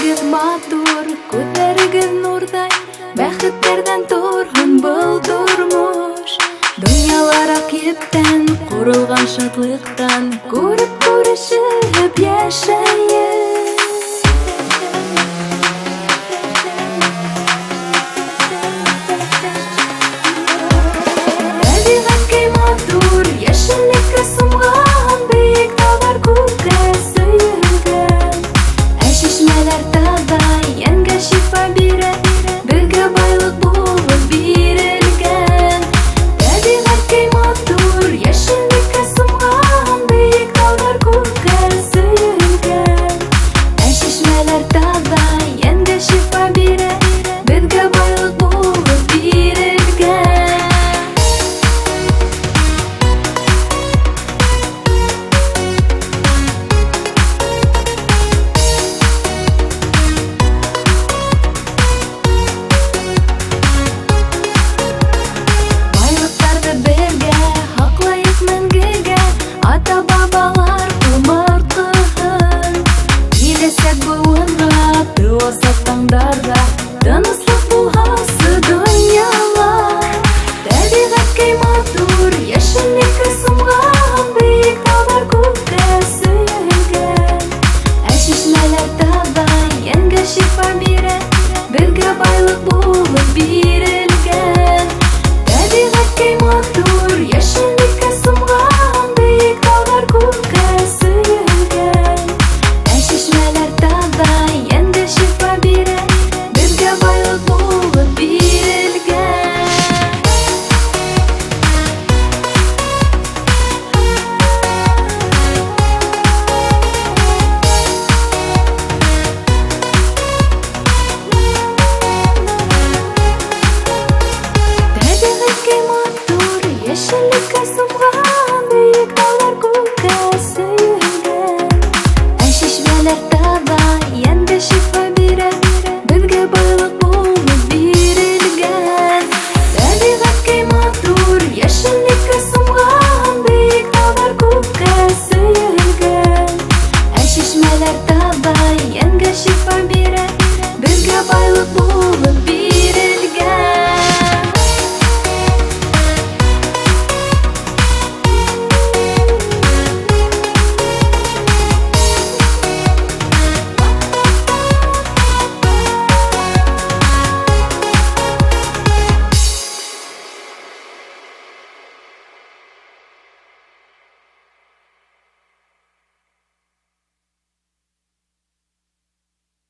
Йөзләрегез матур, күзләрегез нурдай, бәхетләрдән торган был тормыш. Дөньялар ептән, курылган шатлыктан, күреп күрешеп яшәеп. Табигатькә матур, яшеллеккә сумган, бөек таулар күккә сөелгән. Ә чишмәләр таза, янгә шифа бирә, безгә байлык булып бирелгән. Табигатькә матур, яшеллеккә сумган, бөек таулар күккә сөелгән. Ә чишмәләр таза, янгә шифа бирә, безгә байлык булып бирелгән. Байлыктарды бергә хаклайык мәңгегә, ата-бабалар умыртыгын. Киләсәк буынга тыуасак